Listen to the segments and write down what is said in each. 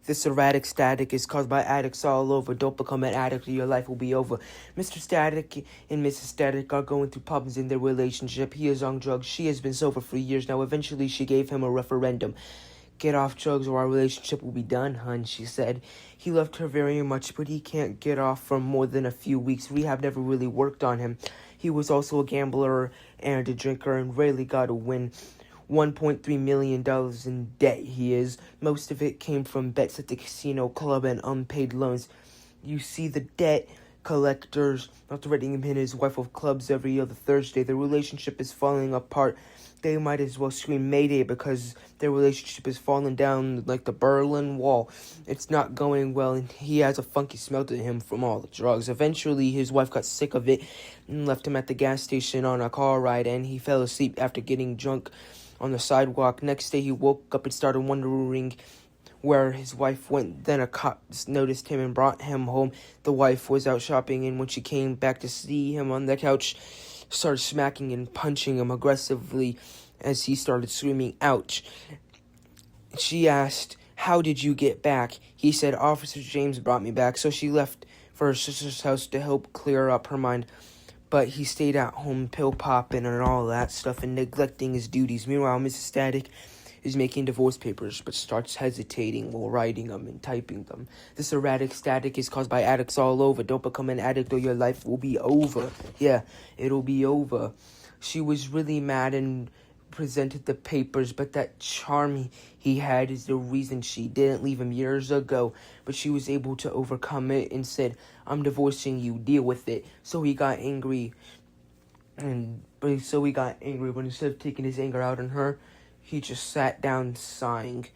This erratic static is caused by addicts all over. Don't become an addict or your life will be over. Mr. Static and Mrs. Static are going through problems in their relationship. He is on drugs. She has been sober for years now. Eventually, she gave him a referendum. Get off drugs or our relationship will be done, hun, she said. He loved her very much, but he can't get off for more than a few weeks. Rehab never really worked on him. He was also a gambler and a drinker and rarely got a win. $1.3 million in debt he is. Most of it came from bets at the casino club and unpaid loans. You see, the debt collectors are threatening him and his wife with clubs every other Thursday. Their relationship is falling apart. They might as well scream Mayday because their relationship is falling down like the Berlin Wall. It's not going well, and he has a funky smell to him from all the drugs. Eventually, his wife got sick of it and left him at the gas station on a car ride, and he fell asleep after getting drunk on the sidewalk. Next day, he woke up and started wondering where his wife went. Then a cop noticed him and brought him home. The wife was out shopping, and when she came back to see him on the couch, started smacking and punching him aggressively as he started screaming, ouch. She asked, how did you get back? He said, Officer James brought me back. So she left for her sister's house to help clear up her mind. But he stayed at home pill popping and all that stuff and neglecting his duties. Meanwhile, Mrs. Static is making divorce papers, but starts hesitating while writing them and typing them. This erratic static is caused by addicts all over. Don't become an addict or your life will be over. Yeah, it'll be over. She was really mad and presented the papers, but that charm he had is the reason she didn't leave him years ago. But she was able to overcome it and said, I'm divorcing you, deal with it. So he got angry. But instead of taking his anger out on her, he just sat down sighing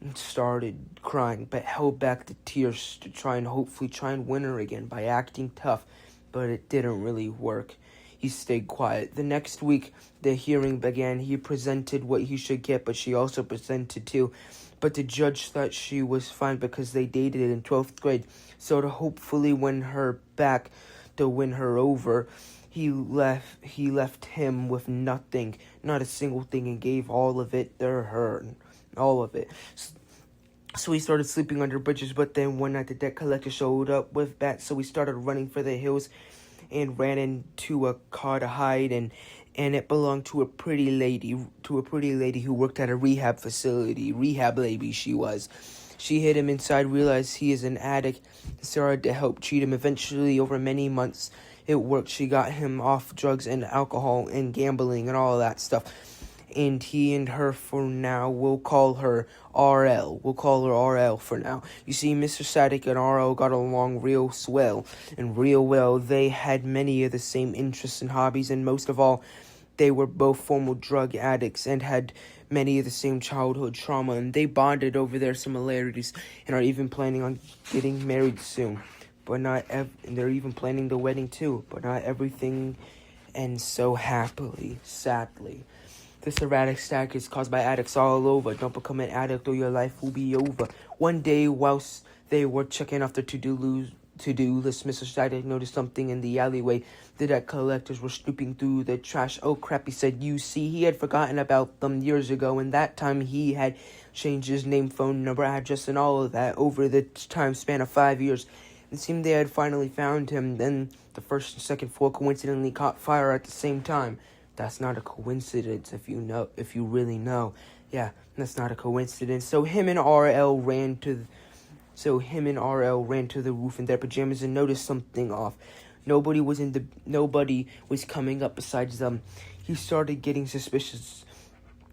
and started crying, but held back the tears to hopefully try and win her again by acting tough, but it didn't really work. He stayed quiet. The next week, the hearing began. He presented what he should get, but she also presented too. But the judge thought she was fine because they dated in 12th grade, so to hopefully win her back, to win her over, He left him with nothing, not a single thing, and gave all of it to her, all of it. So he started sleeping under bridges, but then one night the debt collector showed up with bats, so he started running for the hills and ran into a car to hide, and it belonged to a pretty lady who worked at a rehab facility. Rehab lady she was. She hid him inside, realized he is an addict, and started to help treat him. Eventually, over many months, it worked. She got him off drugs and alcohol and gambling and all of that stuff. And he and her, for now, we'll call her RL. We'll call her RL for now. You see, Mr. Static and RL got along real swell and real well. They had many of the same interests and hobbies, and most of all, they were both former drug addicts and had many of the same childhood trauma, and they bonded over their similarities and are even planning on getting married soon. And they're even planning the wedding too, but not everything ends so happily, sadly. This erratic static is caused by addicts all over. Don't become an addict or your life will be over. One day, whilst they were checking off their to-do list, Mr. Static noticed something in the alleyway. The debt collectors were snooping through the trash. Oh crap, he said. You see, he had forgotten about them years ago, and that time he had changed his name, phone number, address, and all of that over the time span of 5 years. It seemed they had finally found him. Then the first and second floor coincidentally caught fire at the same time. That's not a coincidence if you really know. Yeah, that's not a coincidence. So him and RL ran to the roof in their pajamas and noticed something off. Nobody was coming up besides them. He started getting suspicious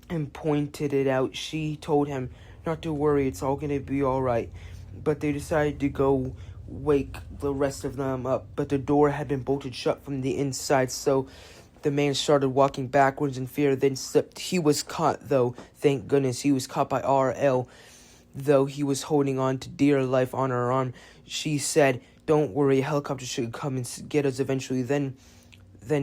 and pointed it out. She told him not to worry, it's all gonna be alright. But they decided to go wake the rest of them up, but the door had been bolted shut from the inside, so the man started walking backwards in fear, then slipped. He was caught, though. Thank goodness he was caught by RL, though he was holding on to dear life on her arm. She said, don't worry, a helicopter should come and get us eventually. Then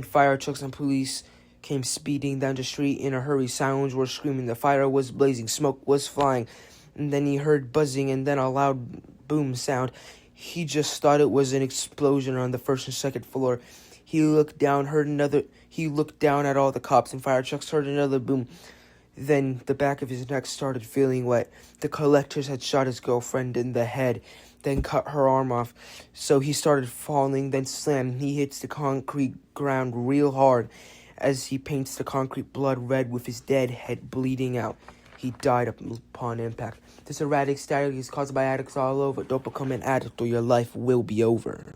fire trucks and police came speeding down the street in a hurry. Sirens were screaming, the fire was blazing, smoke was flying, and then he heard buzzing and then a loud boom sound. He just thought it was an explosion on the first and second floor. He looked down at all the cops and fire trucks, heard another boom. Then the back of his neck started feeling wet. The collectors had shot his girlfriend in the head, then cut her arm off. So he started falling, then slam. He hits the concrete ground real hard as he paints the concrete blood red with his dead head bleeding out. He died upon impact. This erratic static is caused by addicts all over. Don't become an addict or your life will be over.